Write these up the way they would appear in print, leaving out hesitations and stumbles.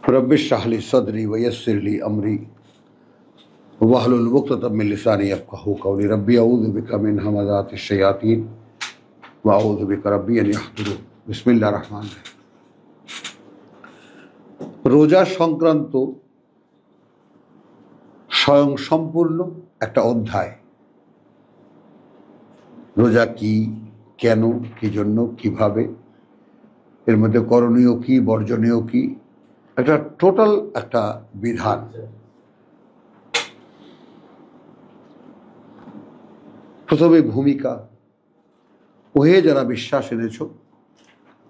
Rabbi इश्रह ली सदरी वयस्सिर ली अमरी वहलुल उक़दतम मिन लिसानी यफ़क़हू क़ौली रब्बी अऊज़ु बिका मिन हमाज़ातिश शयातीन व अऊज़ु बिका रब्बी अन यहदुरून। बिस्मिल्लाहिर रहमानिर रहीम। রোজা সংক্রান্ত স্বয়ং সম্পূর্ণ একটা অধ্যায়। রোজা কি, কেন, কি জন্য, কিভাবে, এর মধ্যে করণীয় কি, বর্জনীয় কি, একটা টোটাল একটা বিধান। প্রথমে ভূমিকা। ওহে যারা বিশ্বাস এনেছ,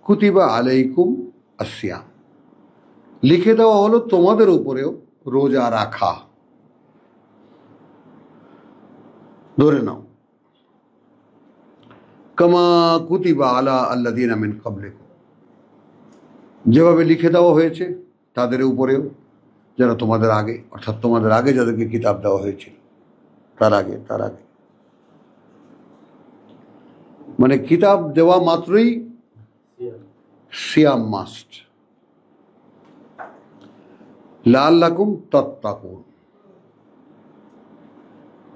কুতিবা আলাইকুম আসিয়াম, লিখে দেওয়া হলো তোমাদের উপরেও রোজা রাখা। ধরে নাও, কামা কুতিবা আলা আল্লাযীনা মিন ক্বাবলিকুম, যেভাবে লিখে দেওয়া হয়েছে তাদের উপরেও যারা তোমাদের আগে, অর্থাৎ তোমাদের আগে যাদেরকে কিতাব দেওয়া হয়েছিল তার আগে মানে কিতাব দেওয়া মাত্রই সিয়াম মাস্ট। লাআল্লাকুম তাত্তাকুন,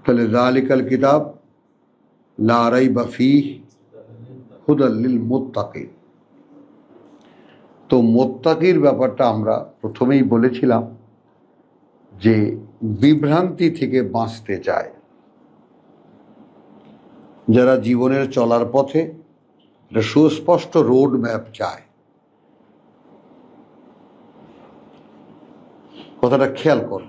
তাহলে যালিকাল কিতাব লা রাইবা ফীহি হুদাল লিল মুত্তাকিন। তো মুত্তাকির ব্যাপারটা আমরা প্রথমেই বলেছিলাম যে বিভ্রান্তি থেকে বাঁচতে চায়, যারা জীবনের চলার পথে একটা সুস্পষ্ট রোড ম্যাপ চায়। কথাটা খেয়াল কর।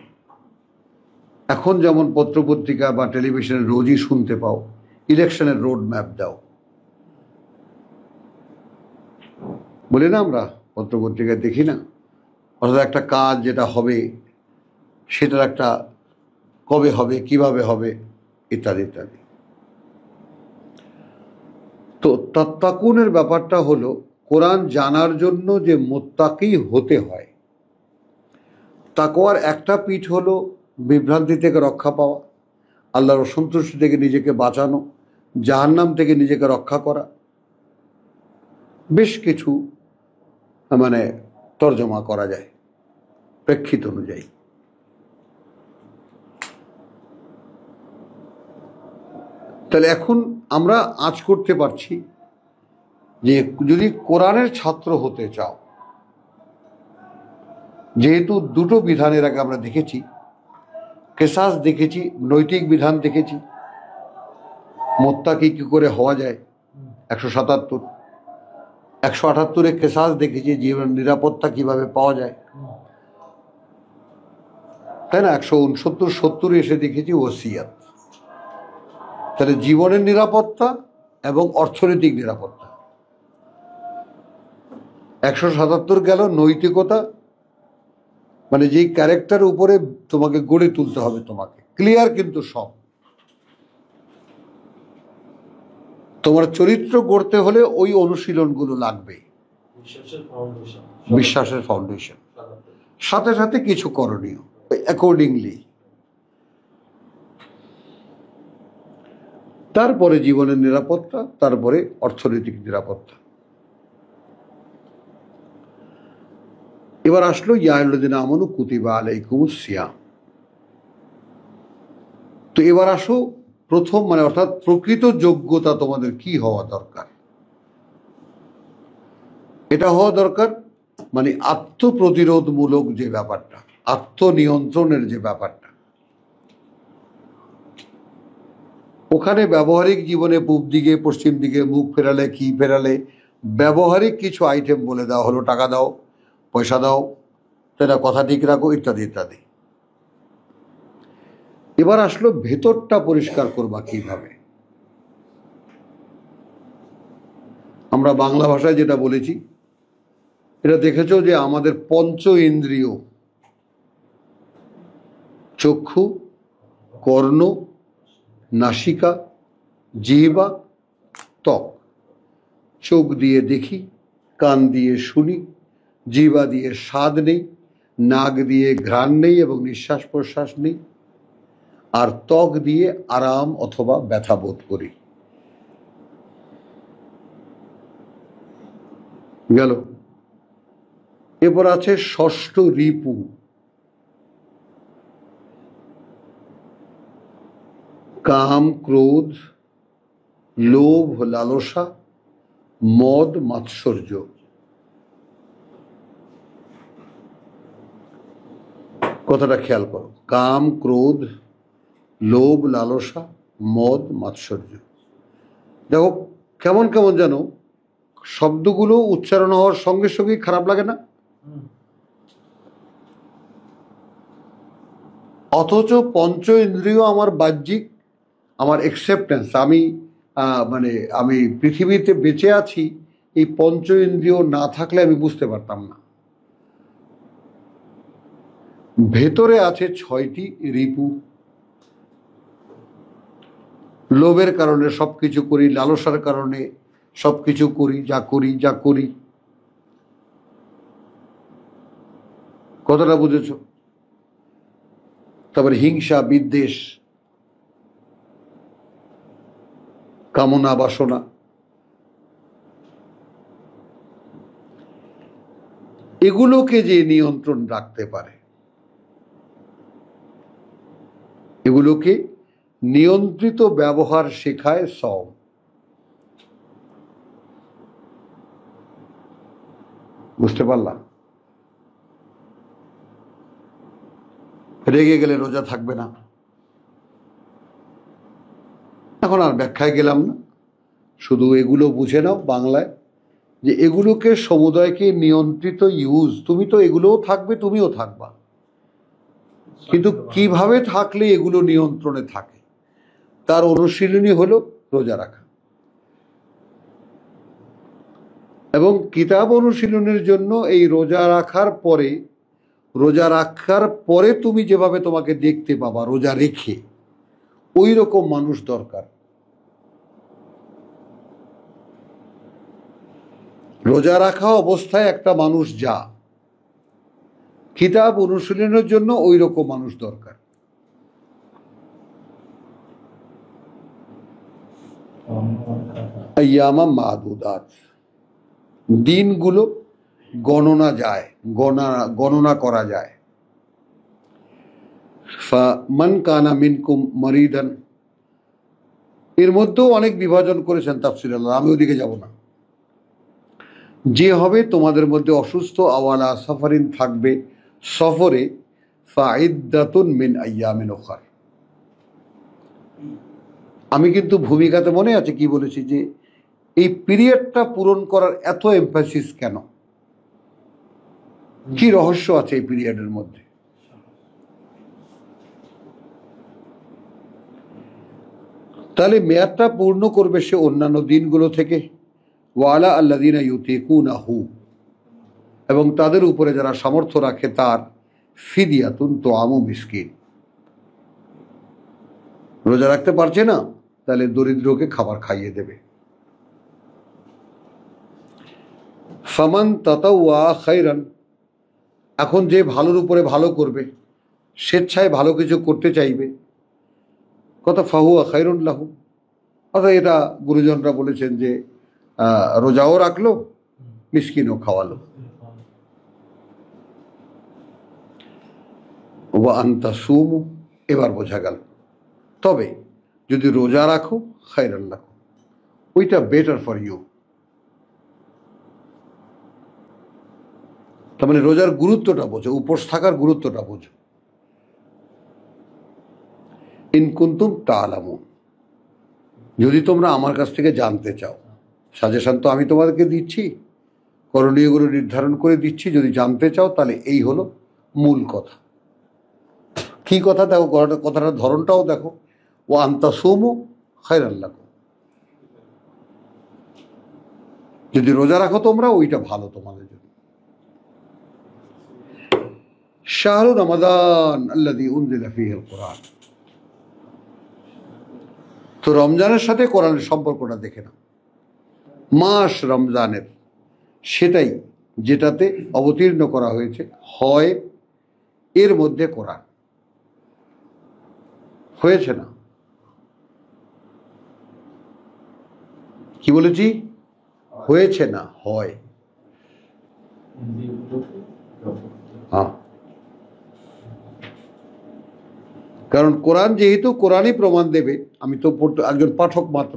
এখন যেমন পত্রপত্রিকা বা টেলিভিশনে রোজই শুনতে পাও, ইলেকশনের রোড ম্যাপ দাও, বলি না আমরা, পত্রপত্রিকায় দেখি না? অর্থাৎ একটা কাজ যেটা হবে সেটার একটা কবে হবে, কিভাবে হবে, ইত্যাদি ইত্যাদি। তো তাত্তাকুনের ব্যাপারটা হলো কোরআন জানার জন্য যে মুত্তাকি হতে হয়। তাকওয়ার একটা পিঠ হলো বিভ্রান্তি থেকে রক্ষা পাওয়া, আল্লাহর অসন্তুষ্টি থেকে নিজেকে বাঁচানো, জাহান্নাম থেকে নিজেকে রক্ষা করা। বেশ কিছু মানে তর্জমা করা যায় প্রেক্ষিত অনুযায়ী। তাহলে এখন আমরা আঁচ করতে পারছি যে যদি কোরআনের ছাত্র হতে চাও, যেহেতু দুটো বিধানের আগে আমরা দেখেছি, কেসাস দেখেছি, নৈতিক বিধান দেখেছি, মুত্তাকি কি করে হওয়া যায় 177, 178 কেসাস দেখেছি, জীবন নিরাপত্তা কিভাবে পাওয়া যায়, তাই না? 169, 70 এসে দেখেছি ওসিয়াত। তাহলে জীবনের নিরাপত্তা এবং অর্থনৈতিক নিরাপত্তা। 177 গেল নৈতিকতা, মানে যে ক্যারেক্টার উপরে তোমাকে গড়ে তুলতে হবে, তোমাকে ক্লিয়ার কিন্তু সব। তোমার চরিত্র গড়তে হলে ওই অনুশীলনগুলো লাগবে, বিশ্বাসের ফাউন্ডেশন, সাথে সাথে কিছু করণীয় অ্যাকর্ডিংলি। তারপরে জীবনের নিরাপত্তা, তারপরে অর্থনৈতিক নিরাপত্তা। এবার আসলো ইয়া আইয়ুহাল্লাযীনা আমানু কুতিবা আলাইকুমুস সিয়াম। তো এবার আসো প্রথম, মানে অর্থাৎ প্রকৃত যোগ্যতা তোমাদের কি হওয়া দরকার। এটা হওয়া দরকার মানে আত্মপ্রতিরোধমূলক যে ব্যাপারটা, আত্মনিয়ন্ত্রণের যে ব্যাপারটা। ওখানে ব্যবহারিক জীবনে পূব দিকে পশ্চিম দিকে মুখ ফেরালে, কি ফেরালে, ব্যবহারিক কিছু আইটেম বলে দেওয়া হলো, টাকা দাও, পয়সা দাও, সেটা কথা ঠিক রাখো, ইত্যাদি ইত্যাদি। এবার আসলো ভেতরটা পরিষ্কার করবা কিভাবে। আমরা বাংলা ভাষায় যেটা বলেছি, এটা দেখেছো যে আমাদের পঞ্চ ইন্দ্রিয়, চক্ষু, কর্ণ, নাসিকা, জিহ্বা, ত্বক। চোখ দিয়ে দেখি, কান দিয়ে শুনি, জিহ্বা দিয়ে স্বাদ নেই, নাক দিয়ে ঘ্রাণ নেই এবং নিঃশ্বাস প্রশ্বাস নেই, আর ত্বক দিয়ে আরাম অথবা ব্যথা বোধ করি। গেল এরপর আছে ষষ্ঠ রিপু, কাম, ক্রোধ, লোভ, লালসা, মদ, মাৎসর্য। কথাটা খেয়াল করো, কাম, ক্রোধ, লোভ, লালসা, মদ, মাৎসর্য। দেখো কেমন কেমন যেন শব্দগুলো উচ্চারণ হওয়ার সঙ্গে সঙ্গেই খারাপ লাগে না? অথচ পঞ্চ ইন্দ্রিয় আমার বাহ্যিক, আমার একসেপ্টেন্স, আমি মানে আমি পৃথিবীতে বেঁচে আছি, এই পঞ্চ ইন্দ্রিয় না থাকলে আমি বুঝতে পারতাম না। ভেতরে আছে 6টি রিপু। লোভের কারণে সবকিছু করি, লালসার কারণে সবকিছু করি, যা করি। কথাটা বুঝেছ? তারপরে হিংসা, বিদ্বেষ, কামনা, বাসনা। এগুলোকে যে নিয়ন্ত্রণ রাখতে পারে, এগুলোকে নিয়ন্ত্রিত ব্যবহার শেখায় সম। বুঝতে পারলাম? রেগে গেলে রোজা থাকবে না। এখন আর ব্যাখ্যায় গেলাম না, শুধু এগুলো বুঝে নাও বাংলায়, যে এগুলোকে সমুদায়কে নিয়ন্ত্রিত ইউজ। তুমি তো এগুলোও থাকবে, তুমিও থাকবা, কিন্তু কিভাবে থাকলে এগুলো নিয়ন্ত্রণে থাকে তার অনুশীলনী হলো রোজা রাখা। এবং কিতাব অনুশীলনের জন্য এই রোজা রাখার পরে তুমি যেভাবে তোমাকে দেখতে পাবা রোজা রেখে, ওই রকম মানুষ দরকার। রোজা রাখা অবস্থায় একটা মানুষ যা, কিতাব অনুশীলনের জন্য ওই রকম মানুষ দরকার। আইয়ামা মাদুদাত, দিনগুলো গণনা করা যায়। ফামান কানা মিনকুম মারিদান, এর মধ্যেও অনেক বিভাজন করেছেন তাফসীর আল্লাহ, আমি ওদিকে যাব না। যে হবে তোমাদের মধ্যে অসুস্থ, আওয়ালা সাফারিন, থাকবে সফরে, ফাইদ্দাতুন মিন আইয়ামিন উখার। আমি কিন্তু ভূমিকাতে মনে আছে কি বলেছি, যে এই পিরিয়ডটা পূরণ করার এত এমফাসিস কেন, কি রহস্য আছে এই পিরিয়ডের মধ্যে? তাহলে মেয়াদটা পূর্ণ করবে সে অন্যান্য দিনগুলো থেকে। ওয়ালা আল্লাযিনা ইউতিকুনাহু, এবং তাদের উপরে যারা সামর্থ্য রাখে তার ফিদিয়াতুন তুআমু মিসকিন। রোজা রাখতে পারছে না, তাহলে দরিদ্রকে খাবার খাইয়ে দেবে। ফামান তাতাওয়া খাইরান, এখন যে ভালোর উপরে ভালো করবে, স্বেচ্ছায় ভালো কিছু করতে চাইবে, কথা ফাহুয়া খাইরুন লাহু, অর্থাৎ এটা গুরুজনরা বলেছেন যে রোজাও রাখলো, মিসকিনও খাওয়ালো। ওয়া আনতা সুমু, এবার বোঝা গেল। তবে যদি রোজা রাখো, খাইরান লাহু, ওইটা বেটার ফর ইউ। তার মানে রোজার গুরুত্বটা বোঝো, উপোস থাকার গুরুত্বটা বোঝো। ইন কুনতুম তা'লামুন, যদি তোমরা আমার কাছ থেকে জানতে চাও, সাজেশন তো আমি তোমাদেরকে দিচ্ছি, করণীয়গুলো নির্ধারণ করে দিচ্ছি। যদি জানতে চাও তাহলে এই হলো মূল কথা। কি কথা দেখো, কথাটার ধরনটাও দেখো। ও আনতা সুমু খায়রান লাকুম, যদি রোজা রাখো তোমরা, ওইটা ভালো তোমাদের জন্য। শাহরু রমাদান আল্লাযী উনজিলা ফীহিল কুরআন, তো রমজানের সাথে কোরআনের সম্পর্কটা দেখে নাও। মাস রমজানের, সেটাই যেটাতে অবতীর্ণ করা হয়েছে, হয় এর মধ্যে কোরআন হয়েছে না? কি বলেছি? হয়েছে না, হয়। হ্যাঁ, কারণ কোরআন যেহেতু কোরআনই প্রমাণ দেবে, আমি তো একজন পাঠক মাত্র,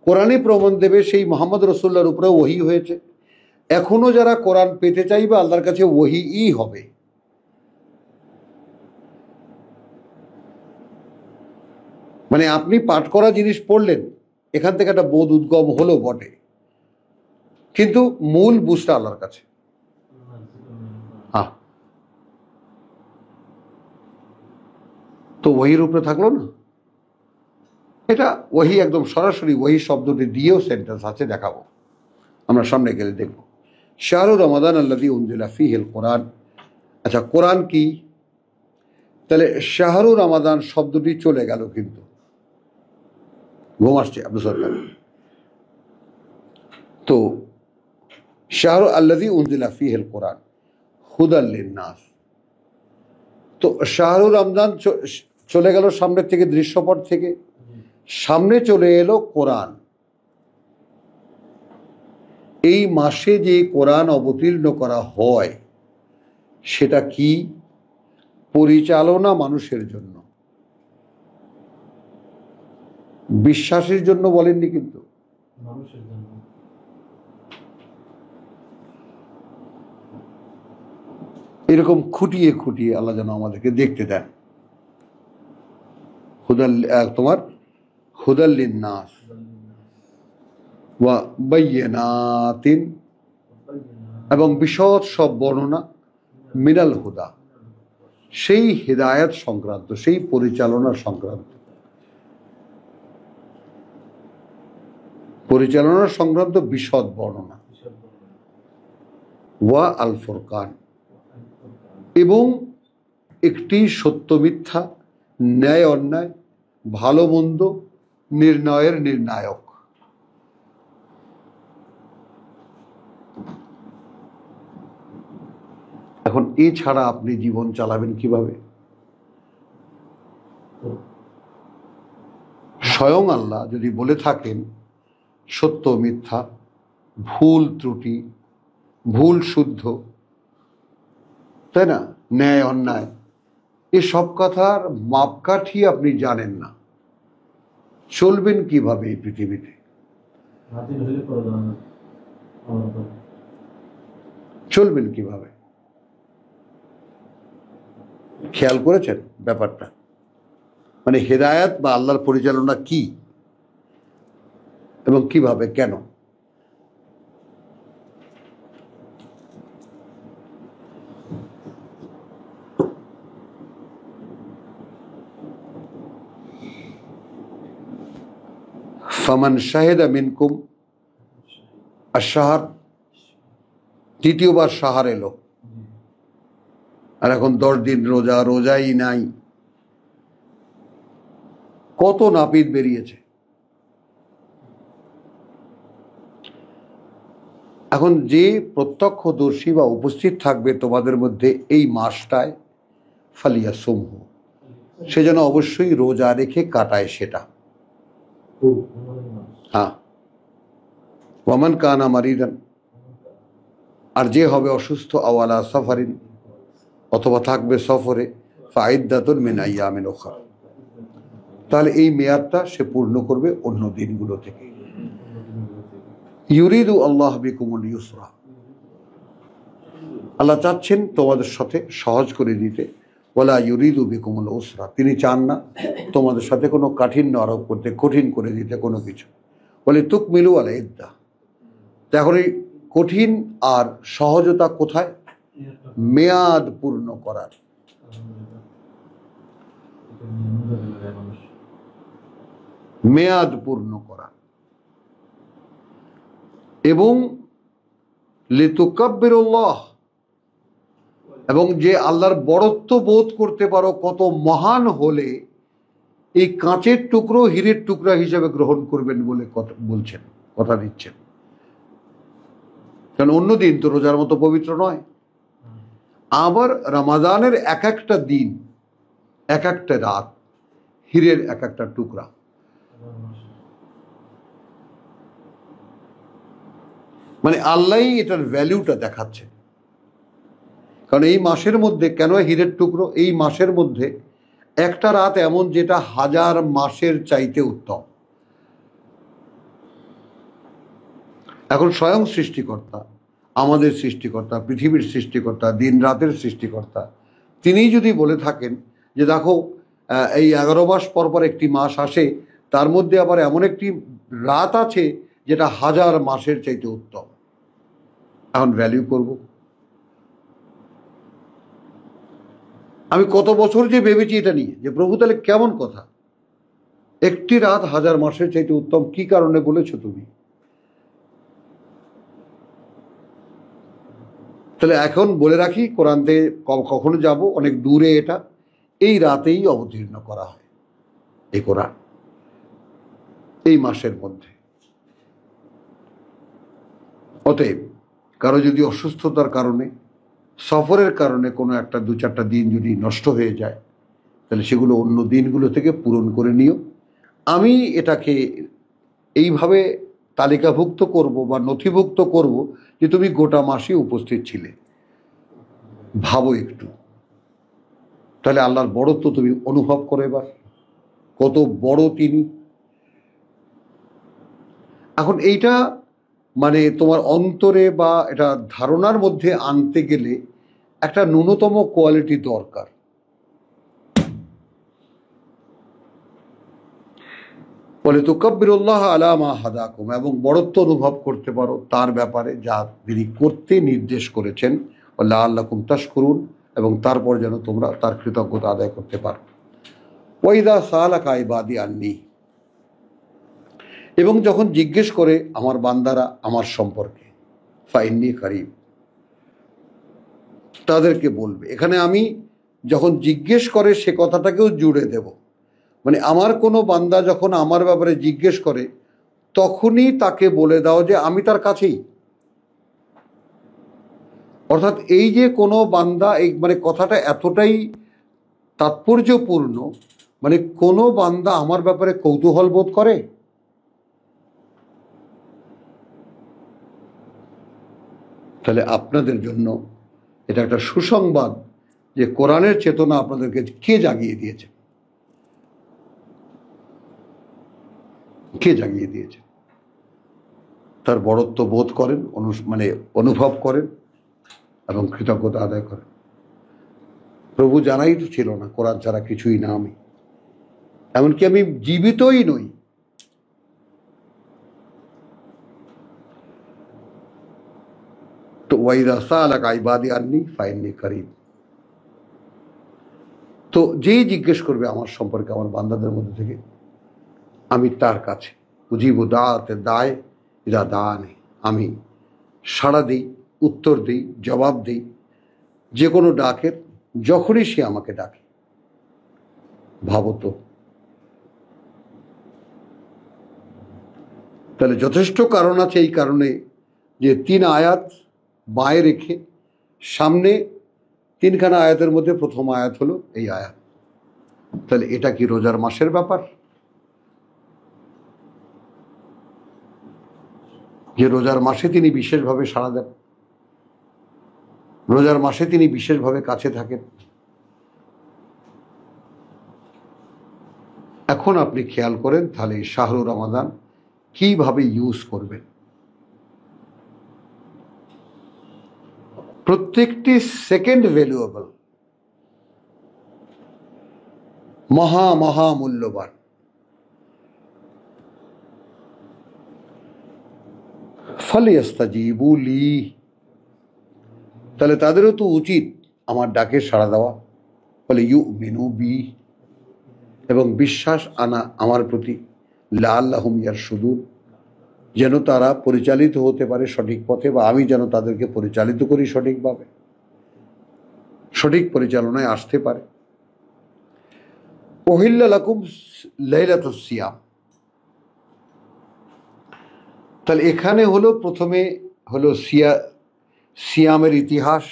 কোরআনই প্রমাণ দেবে সেই মোহাম্মদ রসুল্লাহর উপরে ওহী হয়েছে। এখনো যারা কোরআন পেতে চাইবে আল্লাহর কাছে ওহীই হবে। মানে আপনি পাঠ করা জিনিস পড়লেন, এখান থেকে একটা বোধ উদ্গম হলো বটে, কিন্তু মূল বুঝটা আল্লাহর কাছে। হ্যাঁ, তো ওহির উপরে থাকলো না। এটা ওহি একদম সরাসরি ওহি শব্দটি দিয়েও সেন্টেন্স আছে, দেখাবো আমরা সামনে গেলে দেখব। শাহরু রমাদান আল্লাযী উনজিলা ফীহিল কোরআন। আচ্ছা, কোরআন কি? তাহলে শাহরু রমাদান শব্দটি চলে গেল, কিন্তু ঘুম আসছে আব্দুল সরকার। তো শাহরু আল্লাযী উনজিলা ফীহিল কোরআন হুদাল লিন্নাস। তো শাহরু রমজান চলে গেল সামনের থেকে, দৃশ্যপট থেকে সামনে চলে এলো কোরআন। এই মাসে যে কোরআন অবতীর্ণ করা হয় সেটা কি? পরিচালনা মানুষের জন্য, বিশ্বাসের জন্য বলেননি, কিন্তু মানুষের জন্য। এরকম খুঁটিয়ে খুঁটিয়ে আল্লাহ যেন আমাদেরকে দেখতে দেন। তোমার হুদাল লিন্নাস ওয়া বায়্যিনাতিন, এবং বিশদ সব বর্ণনা, মিনাল হুদা, সেই হিদায়াত সংক্রান্ত, সেই পরিচালনা সংক্রান্ত, পরিচালনা সংক্রান্ত বিশদ বর্ণনা, ওয়া আল ফুরকান, এবং একটি সত্য মিথ্যা, ন্যায় অন্যায়, ভালো মন্দ নির্ণয়ের নির্ণায়ক। এখন এছাড়া আপনি জীবন চালাবেন কিভাবে? স্বয়ং আল্লাহ যদি বলে থাকেন সত্য মিথ্যা, ভুল ত্রুটি, ভুল শুদ্ধ, তাই না, ন্যায় অন্যায়, এসব কথার মাপকাঠি আপনি জানেন না, চলবেন কিভাবে এই পৃথিবীতে? চলবেন কিভাবে? খেয়াল করেছেন ব্যাপারটা? মানে হেদায়াত বা আল্লাহর পরিচালনা কি এবং কিভাবে, কেন? ফামান শাহিদা মিনকুম আশ-শাহর, দ্বিতীয়বার শাহর এলো, আর এখন 10 দিন রোজা, রোজাই নাই, কত নাপিত বেরিয়েছে। এখন যে প্রত্যক্ষদর্শী বা উপস্থিত থাকবে তোমাদের মধ্যে এই মাসটায়, ফালিয়া সুমহু, সে যেন অবশ্যই রোজা রেখে কাটায় সেটা। হ্যাঁ, ওয়ামান কানা মারিদান, আর যে হবে অসুস্থ, আওয়ালা সাফারিন, অথবা থাকবে সফরে, ফাইদ্দাতুন মিন আইয়ামিন উখরা, তাহলে এই মেয়াদটা সে পূর্ণ করবে অন্য দিনগুলো থেকে। ইউরিদু আল্লাহ বিকুমুল ইউসরা, আল্লাহ চাচ্ছেন তোমাদের সাথে সহজ করে দিতে। ওয়ালা ইউরিদু বিকুমুল উসরা, তিনি চান না তোমাদের সাথে কোনো কাঠিন্য আরোপ করতে, কঠিন করে দিতে কোনো কিছু। বলে তুকমিলু আল ইদ্দা, এখন এই কঠিন আর সহজতা কোথায়? মেয়াদ পূর্ণ করার। মেয়াদ পূর্ণ করা, এবং লিতুকাব্বিরুল্লাহ, এবং যে আল্লাহর বড়ত্ব বোধ করতে পারো, কত মহান হলে এই কাঁচের টুকরো হীরের টুকরা হিসেবে গ্রহণ করবেন বলে বলছেন, কথা দিচ্ছেন। কারণ অন্য দিন তো রোজার মতো পবিত্র নয়। আবার রমাদানের এক একটা দিন, এক একটা রাত হীরের এক একটা টুকরা। মানে আল্লাহই এটার ভ্যালুটা দেখাচ্ছে। কারণ এই মাসের মধ্যে, কেন হীরের টুকরো, এই মাসের মধ্যে একটা রাত এমন যেটা 1000 মাসের চাইতে উত্তম। এখন স্বয়ং সৃষ্টিকর্তা, আমাদের সৃষ্টিকর্তা, পৃথিবীর সৃষ্টিকর্তা, দিন রাতের সৃষ্টিকর্তা, তিনিই যদি বলে থাকেন যে দেখো এই 11 মাস পর পর একটি মাস আসে, তার মধ্যে আবার এমন একটি রাত আছে যেটা 1000 মাসের চাইতে উত্তম, এখন ভ্যালু করব। আমি কত বছর যে ভেবেছি এটা নিয়ে, যে প্রভু তাহলে কেমন কথা, একটি রাত 1000 মাসের চাইতে উত্তম, কি কারণে বলেছো তুমি? তাহলে এখন বলে রাখি, কোরআনতে কখনো যাব অনেক দূরে, এটা এই রাতেই অবতীর্ণ করা হয় এই কোরআন, এই মাসের মধ্যে। অতএব কারো যদি অসুস্থতার কারণে, সফরের কারণে কোনো একটা 2-4টা দিন যদি নষ্ট হয়ে যায়, তাহলে সেগুলো অন্য দিনগুলো থেকে পূরণ করে নিও। আমি এটাকে এইভাবে তালিকাভুক্ত করব বা নথিভুক্ত করব যে তুমি গোটা মাসে উপস্থিত ছিলে। ভাবো একটু, তাহলে আল্লাহর বড়ত্ব তুমি অনুভব করো এবার, কত বড় তিনি। এখন এইটা মানে তোমার অন্তরে বা এটা ধারণার মধ্যে আনতে গেলে একটা ন্যূনতম কোয়ালিটি দরকার। বলে তুকাব্বিরুল্লাহ আলা মা হাদাকুম, এবং বড়ত্ব অনুভব করতে পারো তার ব্যাপারে যা তিনি করতে নির্দেশ করেছেন, লাআল্লাকুম তাশকুরুন, এবং তারপর যেন তোমরা তার কৃতজ্ঞতা আদায় করতে পারো। ওয়াইদা সালাকা ইবাদি আন্নি, এবং যখন জিজ্ঞেস করে আমার বান্দারা আমার সম্পর্কে, ফাইন্নি কারিব, তাদেরকে বলবে। এখানে আমি যখন জিজ্ঞেস করে সে কথাটাকেও জুড়ে দেব, মানে আমার কোনো বান্দা যখন আমার ব্যাপারে জিজ্ঞেস করে তখনই তাকে বলে দাও যে আমি তার কাছেই। অর্থাৎ এই যে কোনো বান্দা, এই মানে কথাটা এতটাই তাৎপর্যপূর্ণ, মানে কোনো বান্দা আমার ব্যাপারে কৌতূহল বোধ করে, তাহলে আপনাদের জন্য এটা একটা সুসংবাদ যে কোরআনের চেতনা আপনাদেরকে কে জাগিয়ে দিয়েছে, কে জাগিয়ে দিয়েছে। তার বড়ত্ব বোধ করেন, মানে অনুভব করেন এবং কৃতজ্ঞতা আদায় করেন। প্রভু জানাই তো ছিল না কোরআন ছাড়া কিছুই না আমি, এমনকি আমি জীবিতই নই। তো ওয়াইদা সালাকা ইবাদি আন্নি ফাইন্নি কারিব, তো যেই জিজ্ঞেস করবে আমার সম্পর্কে আমার বান্দাদের মধ্যে থেকে, আমি তার কাছে। উজিবু দাআতে দায় ইদা দাআনি, আমি সাড়া দিই, উত্তর দিই, জবাব দিই যে কোনো ডাকের যখনই সে আমাকে ডাকে। ভাবো তো, তাহলে যথেষ্ট কারণ আছে এই কারণে যে 3 আয়াত বাঁয়ে রেখে সামনে 3খানা আয়াতের মধ্যে প্রথম আয়াত হলো এই আয়াত। তাহলে এটা কি রোজার মাসের ব্যাপার, যে রোজার মাসে তিনি বিশেষভাবে সাড়া দেন, রোজার মাসে তিনি বিশেষভাবে কাছে থাকেন। এখন আপনি খেয়াল করেন তাহলে শাহরুর রমাদান কিভাবে ইউজ করবেন। প্রত্যেকটি সেকেন্ড ভ্যালুয়েবল, মহা মহা মূল্যবান। ফালিয়াস্তাজিবু লি, তাহলে তাদেরও তো উচিত আমার ডাকে সাড়া দেওয়া। বলে ইউমিনু বি, এবং বিশ্বাস আনা আমার প্রতি। লাআল্লাহুম ইয়ারশুদুন, যেন তারা পরিচালিত হতে পারে সঠিক পথে, বা আমি যেন তাদেরকে পরিচালিত করি সঠিকভাবে, সঠিক পরিচালনায় আসতে পারে। উহিল্লা লাকুম লাইলাতুস সিয়াম, তাহলে এখানে হলো প্রথমে হলো সিয়ামের ইতিহাস,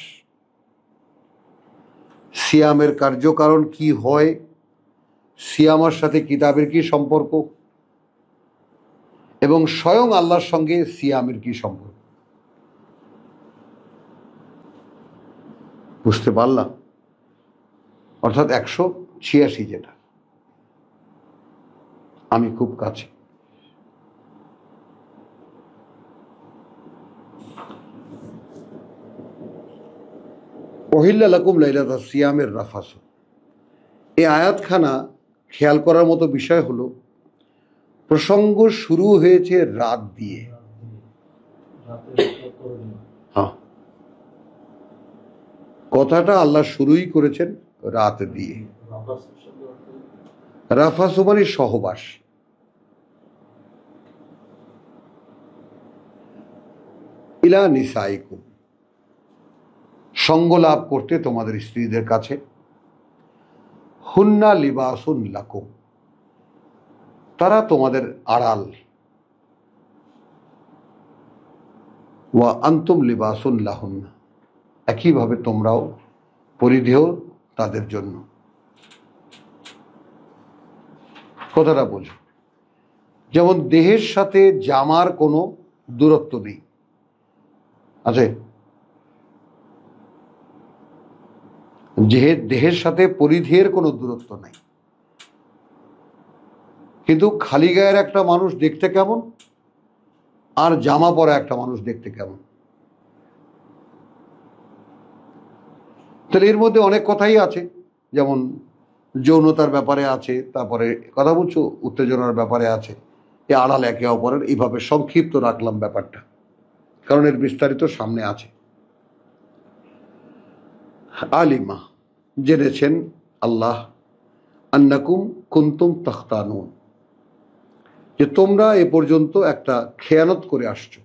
সিয়ামের কার্যকারণ কি হয়, সিয়ামের সাথে কিতাবের কি সম্পর্ক, এবং স্বয়ং আল্লাহর সঙ্গে সিয়ামের কি সম্পর্ক। বুঝতে পারলাম? অর্থাৎ 186 যেটা, আমি খুব কাছে। ওহিল্লা লাকুম লাইলাতা সিয়ামের রাফাসু, এই আয়াতখানা খেয়াল করার মতো বিষয় হলো প্রসঙ্গ শুরু হয়েছে রাত দিয়ে। হ্যাঁ, কথাটা আল্লাহ শুরুই করেছেন রাত দিয়ে। রাফাসু মানে সহবাস। ইলা নিসাইকুম, সঙ্গ লাভ করতে তোমাদের স্ত্রীদের কাছে। হুন্না লিবাসুন লাকুম, তারা তোমাদের আড়াল। ওয়া আনতুম লিবাসুন লাহুন্না, একইভাবে তোমরাও পরিধেয় তাদের জন্য। কথাটা বোঝো, যেমন দেহের সাথে জামার কোনো দূরত্ব নেই, আছে? দেহের সাথে পরিধেয়ের কোনো দূরত্ব নাই, কিন্তু খালি গায়ের একটা মানুষ দেখতে কেমন আর জামা পরা একটা মানুষ দেখতে কেমন। তাহলে এর মধ্যে অনেক কথাই আছে, যেমন যৌনতার ব্যাপারে আছে, তারপরে কথা বলছো উত্তেজনার ব্যাপারে আছে। এ আড়াল একে অপরের, এইভাবে সংক্ষিপ্ত রাখলাম ব্যাপারটা, কারণ এর বিস্তারিত সামনে আছে। আলিমা, জেনেছেন আল্লাহ, আন্নাকুম কুনতুম তাখতানুন, যে তোমরা এ পর্যন্ত একটা খেয়ানত করে আসছো,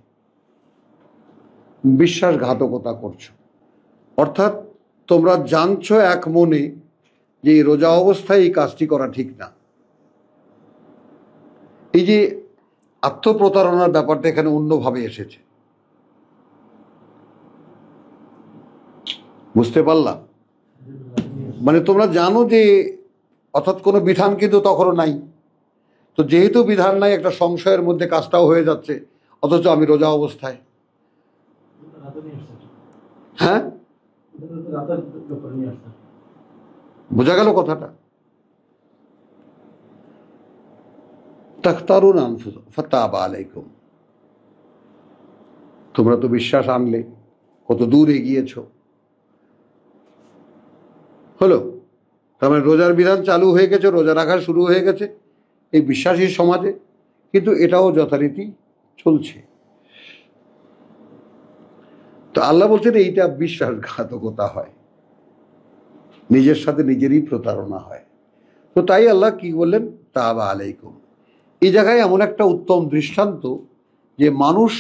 বিশ্বাসঘাতকতা করছো। অর্থাৎ তোমরা জানছো এক মনে যে এই রোজা অবস্থায় এই কাজটি করা ঠিক না। এই যে আত্মপ্রতারণার ব্যাপারটা এখানে অন্যভাবে এসেছে, বুঝতে পারলাম? মানে তোমরা জানো যে, অর্থাৎ কোনো বিধান কিন্তু তখনও নাই, তো যেহেতু বিধান নাই একটা সংশয়ের মধ্যে কাজটাও হয়ে যাচ্ছে, অথচ আমি রোজা অবস্থায়। হ্যাঁ, বোঝা গেল কথাটা? তাখতারুন আনফুসাকুম ফাতাবা আলাইকুম, তোমরা তো বিশ্বাস আনলে, কত দূর এগিয়েছ। হলো, তার মানে রোজার বিধান চালু হয়ে গেছে, রোজা রাখা শুরু হয়ে গেছে এই বিশ্বাসী সমাজে, কিন্তু এটাও যথারীতি চলছে। তো আল্লাহ বলছেন এইটা বিশ্বাসঘাতকতা হয়, নিজের সাথে নিজেরই প্রতারণা হয়। তো তাই আল্লাহ কি বললেন, তাবা আলাইকুম। এই জায়গায় এমন একটা উত্তম দৃষ্টান্ত যে মানুষ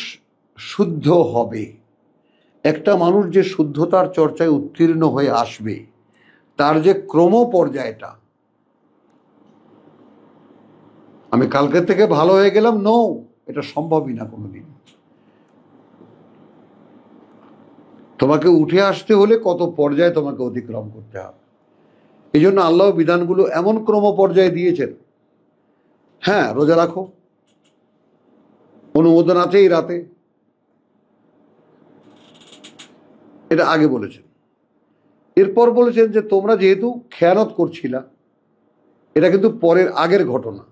শুদ্ধ হবে, একটা মানুষ যে শুদ্ধতার চর্চায় উত্তীর্ণ হয়ে আসবে, তার যে ক্রম পর্যায়টা, আমি কালকে থেকে ভালো হয়ে গেলাম, নো, এটা সম্ভবই না কোনোদিন। তোমাকে উঠে আসতে হলে কত পর্যায়ে তোমাকে অতিক্রম করতে হবে। এই জন্য আল্লাহ বিধানগুলো এমন ক্রম পর্যায়ে দিয়েছেন। হ্যাঁ, রোজা রাখো, অনুমোদন আছে এই রাতে, এটা আগে বলেছেন। এরপর বলেছেন যে তোমরা যেহেতু খেয়ানত করছিলা, এটা কিন্তু পরের আগের ঘটনা।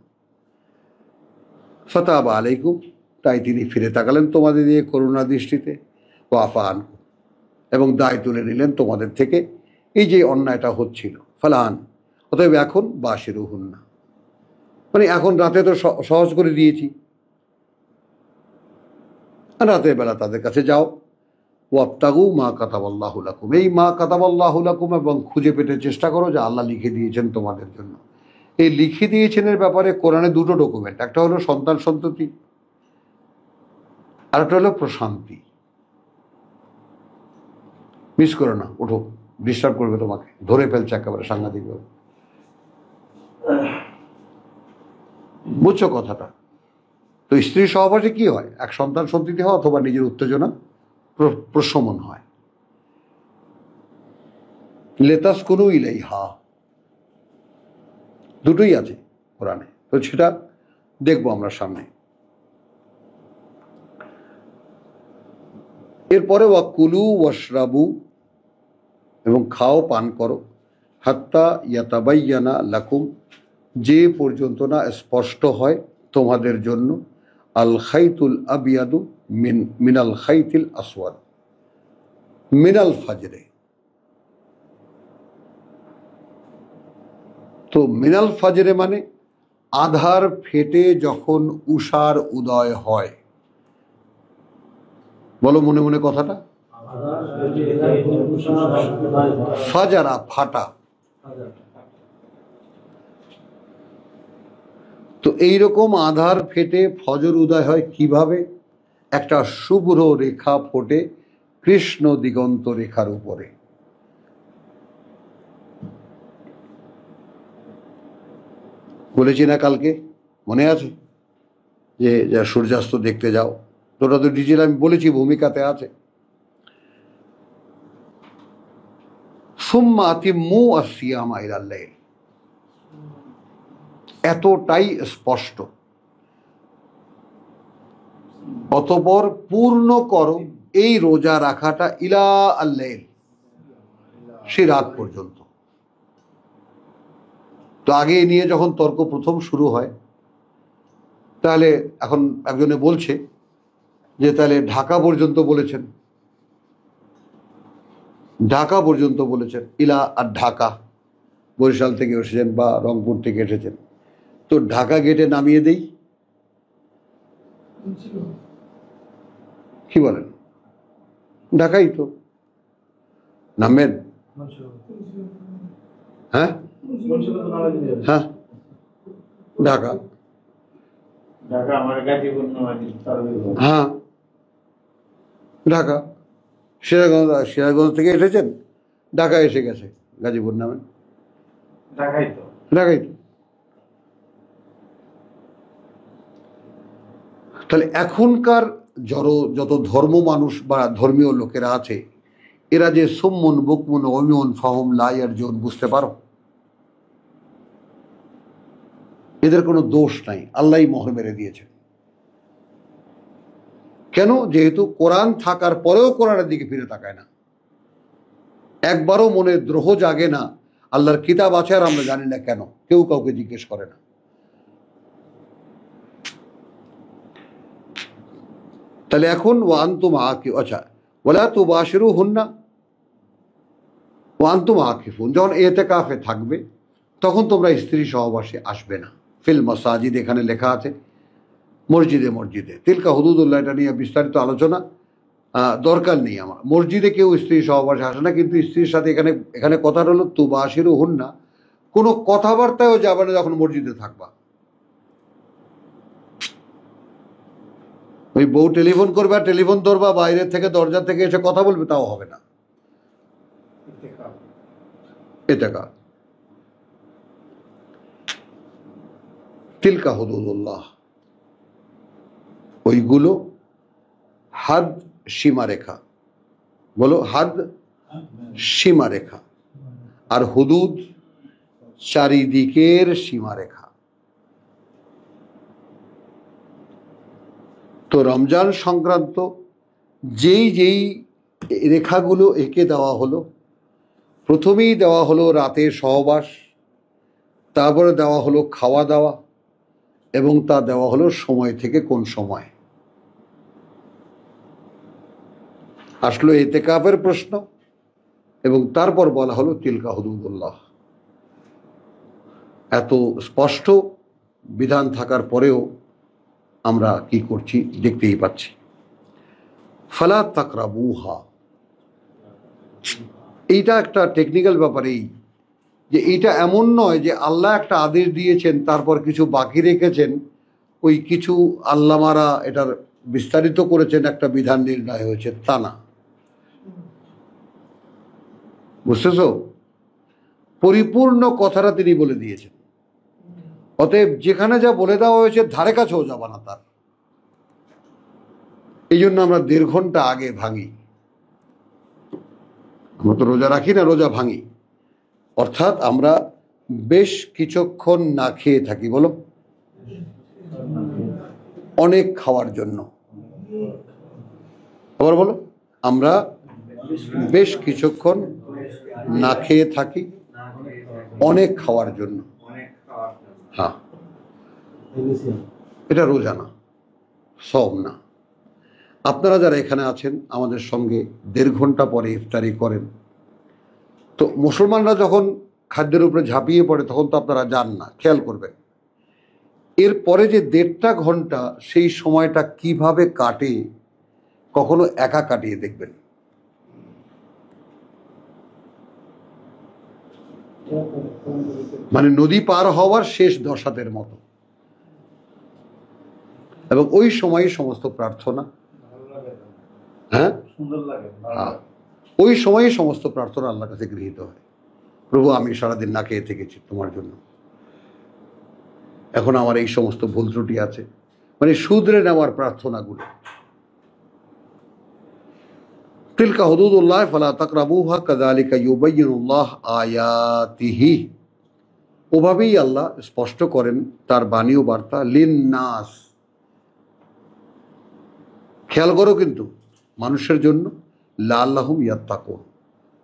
ফাতাবা আলাইকুম, তাই তিনি ফিরে তাকালেন তোমাদের দিয়ে করুণা দৃষ্টিতে, ওয়াফা আনকুম, এবং দায় তুলে নিলেন তোমাদের থেকে এই যে অন্যায়টা হচ্ছিল। ফালান, অতএব এখন বাশিরুহুন না, মানে এখন রাতে তো সহজ করে দিয়েছি, রাতের বেলা তাদের কাছে যাও। ওয়াবতাগু মা কাতাবাল্লাহু লাকুম, এই মা কাতাবাল্লাহু লাকুম, এবং খুঁজে পেতে চেষ্টা করো যে আল্লাহ লিখে দিয়েছেন তোমাদের জন্য। এই লিখে দিয়েছেনের ব্যাপারে কোরআনে দুটো ডকুমেন্ট, একটা হলো সন্তান সন্ততি, আর একটা হলো প্রশান্তি। মিস করো না, ওঠো, ডিস্টার্ব করবে তোমাকে, ধরে ফেলছে একেবারে সাংঘাতিকভাবে। বুঝছো কথাটা? তো স্ত্রী সহবাসে কি হয়, এক সন্তান সন্ততি হয় অথবা নিজের উত্তেজনা প্রশমন হয়। লেতাস কোনো ইলাইহা, দুটোই আছে কোরআনে, তো সেটা দেখবো আমরা সামনে। এরপরে ওয়াকুলু ওয়াশরাবু, এবং খাও পান করো, হাত্তা ইয়াতাবাইয়ানা লাকুম, যে পর্যন্ত না স্পষ্ট হয় তোমাদের জন্য, আল খাইতুল আবিয়াদু মিনাল খাইতিল আসওয়াদ মিনাল ফাজরে। তো মিনাল ফাজরে মানে আধার ফেটে যখন উষার উদয় হয়। বলো মনে মনে কথাটা। ফাজারা ফাটা। তো এইরকম আধার ফেটে ফজর উদয় হয় কিভাবে? একটা শুভ্র রেখা ফোটে কৃষ্ণ দিগন্ত রেখার উপরে। বলেছি না কালকে, মনে আছে? যে যা সূর্যাস্ত দেখতে যাও, তোরা তো ডিটেল আমি বলেছি, ভূমিকাতে আছে। সুম্মা আতিম্মু আস-সিয়ামা ইলাল লাইল, এতটাই স্পষ্ট। অতঃপর পূর্ণ করো এই রোজা রাখাটা ইলা আল-লাইল, সে রাত পর্যন্ত। তো আগে নিয়ে যখন তর্ক প্রথম শুরু হয়, তাহলে এখন একজনে বলছে যে তাহলে ঢাকা পর্যন্ত বলেছেন, ঢাকা পর্যন্ত বলেছেন, ইলা আর ঢাকা, বরিশাল থেকে এসেছেন বা রংপুর থেকে এসেছেন, তো ঢাকা গেটে নামিয়ে দেই, কি বলেন? ঢাকাই তো নামবেন। হ্যাঁ হ্যাঁ, ঢাকা, হ্যাঁ ঢাকা। সিরাজগঞ্জ থেকে এসেছেন, ঢাকা এসে গেছে, গাজীপুর নামেন, ঢাকাই তো। তাহলে এখনকার যত ধর্ম মানুষ বা ধর্মীয় লোকেরা আছে, এরা যে সুম্মুন বুকমুন ওমিউন ফাহুম লা ইয়ারজুন, বুঝতে পারো? এদের কোনো দোষ নাই, আল্লাহই মোহর মেরে দিয়েছেন। কেন? যেহেতু কোরআন থাকার পরেও কোরআনের দিকে ফিরে তাকায় না, একবারও মনে দ্রোহ জাগে না, আল্লাহর কিতাব আছে আর আমরা জানি না কেন, কেউ কাউকে জিজ্ঞেস করে না। তাহলে এখন ওয়ান্তুম আকিফ, আচ্ছা ওয়ালা তুবাশিরুহুন্না ওয়ান্তুম আকিফুন, যখন ইতিকাফে থাকবে তখন তোমরা স্ত্রী সহবাসে আসবে না। ফিল মাসাজিদ, এখানে লেখা আছে মসজিদে মসজিদে। তিলকা হুদুদুল্লাহ, এটা নিয়ে বিস্তারিত আলোচনা দরকার নেই আমার। মসজিদে কেউ স্ত্রী সহবাসে আসে না, কিন্তু স্ত্রীর সাথে এখানে কথা হলো তুবাশিরুহুন্না, কোনো কথাবার্তায়ও যাবে না যখন মসজিদে থাকবা। ওই বউ টেলিফোন করবে, টেলিফোন ধরবা, বাইরে থেকে দরজা থেকে এসে কথা বলবে, তাও হবে না। ইতিকাফ, তিলকা হুদুদুল্লাহ, ওইগুলো হাদ সীমারেখা। বলো হাদ সীমারেখা, আর হুদুদ চারিদিকের সীমারেখা। তো রমজান সংক্রান্ত যেই রেখাগুলো এঁকে দেওয়া হলো, প্রথমেই দেওয়া হলো রাতের সহবাস, তারপরে দেওয়া হলো খাওয়া দাওয়া, এবং তা দেওয়া হলো সময় থেকে কোন সময়। আসলো ইতিকাফের প্রশ্ন, এবং তারপর বলা হলো তিলকা হুদুদুল্লাহ। এত স্পষ্ট বিধান থাকার পরেও আমরা কি করছি দেখতেই পাচ্ছি। ফালা তাকরাবুহা, এইটা একটা টেকনিক্যাল ব্যাপারেই, যে এইটা এমন নয় যে আল্লাহ একটা আদেশ দিয়েছেন তারপর কিছু বাকি রেখেছেন, ওই কিছু আল্লামারা এটার বিস্তারিত করেছেন, একটা বিধান নির্ণয় হয়েছে, তা না। বুঝতেছ? পরিপূর্ণ কথাটা তিনি বলে দিয়েছেন। অতএব যেখানে যা বলে দেওয়া হয়েছে ধারে কাছেও যাবা না তার। এই জন্য আমরা 1.5 ঘন্টা আগে ভাঙি। আমরা তো রোজা রাখি না, রোজা ভাঙি, অর্থাৎ আমরা বেশ কিছুক্ষণ না খেয়ে থাকি। বলো, অনেক খাওয়ার জন্য। আবার বলো, আমরা বেশ কিছুক্ষণ না খেয়ে থাকি অনেক খাওয়ার জন্য। হ্যাঁ, এটা রোজা না, সওম না। আপনারা যারা এখানে আছেন আমাদের সঙ্গে 1.5 ঘন্টা পরে ইফতারি করেন, তো মুসলমানরা যখন খাদ্যের উপরে ঝাঁপিয়ে পড়ে তখন তো আপনারা যান না, খেয়াল করবেন। এরপরে যে 1.5টা ঘন্টা সেই সময়টা কিভাবে কাটে কখনো একা কাটিয়ে দেখবেন। মানে নদী পার হওয়ার শেষ দশাতের মতো। এবং ওই সময় সমস্ত প্রার্থনা, হ্যাঁ, ওই সময়ে সমস্ত প্রার্থনা আল্লাহর কাছে গৃহীত হয়। প্রভু, আমি সারাদিন না খেয়ে থেকেছি তোমার জন্য, এখন আমার এই সমস্ত ভুল ত্রুটি আছে, মানে শুধরে নেওয়ার প্রার্থনাগুলো। তিলকা হুদুদুল্লাহ ফালা তাকরাবুহা কাযালিকা ইউবাইয়িনুল্লাহ আয়াতিহি। ওভাবেই আল্লাহ স্পষ্ট করেন তার বাণী ও বার্তা লিন্নাস। খেয়াল করো কিন্তু, মানুষের জন্য, লাআল্লাহুম ইয়াত্তাকুন,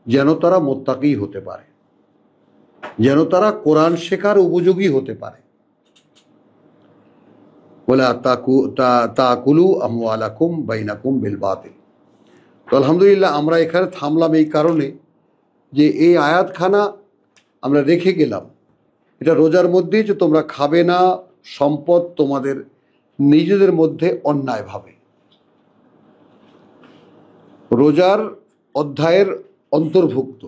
যেন তারা মুত্তাকি হতে পারে, যেন তারা কোরআন শেখার উপযোগী হতে পারে। ওয়ালা তাকুলু আমওয়ালাকুম বাইনাকুম বিল বাতিল। তো আলহামদুলিল্লাহ আমরা এখানে থামলাম এই কারণে যে এই আয়াতখানা আমরা রেখে গেলাম, এটা রোজার মধ্যেই যে তোমরা খাবে না সম্পদ তোমাদের নিজেদের মধ্যে অন্যায়ভাবে। রোজার অধ্যায়ের অন্তর্ভুক্ত,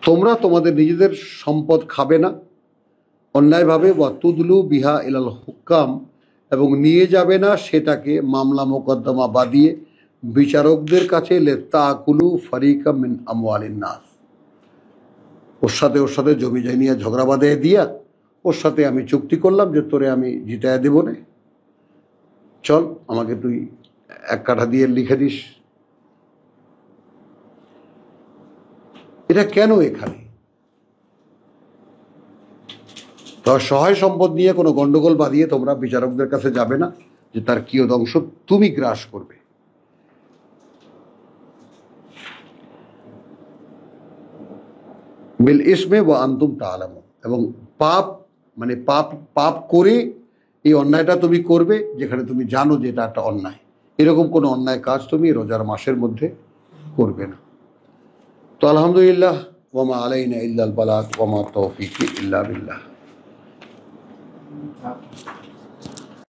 তোমরা তোমাদের নিজেদের সম্পদ খাবে না অন্যায়ভাবে, ওয়া তুদলু বিহা ইলাল হুকাম, এবং নিয়ে যাবে না সেটাকে মামলা মোকদ্দমা বাদিয়ে বিচারকদের কাছে, লিতাকুলু ফারিকাম মিন আমওয়ালিন নাস। ওর সাথে জমি জায়গা নিয়ে ঝগড়া বাঁধিয়ে দিয়া ওর সাথে আমি চুক্তি করলাম যে তোরে আমি জিতায় দেব না, চল আমাকে তুই 1 কাঠা দিয়ে লিখে দিস। এটা কেন এখানে? তো সহায় সম্পদ নিয়ে কোনো গন্ডগোল বাঁধিয়ে তোমরা বিচারকদের কাছে যাবে না যে তার কিয়দংশ তুমি গ্রাস করবে। বিল ইসমে ওয়া আনতুম তা'লামুন, এবং পাপ মানে পাপ করে এই অন্যায়টা তুমি করবে যেখানে তুমি জানো যে এটা একটা অন্যায়। এরকম কোনো অন্যায় কাজ তুমি রোজার মাসের মধ্যে করবে না। তো আলহামদুলিল্লাহ, ওয়া মা আলাইনা ইল্লাল বালাগ ওয়া মা তাওফীকি ইল্লা বিল্লাহ।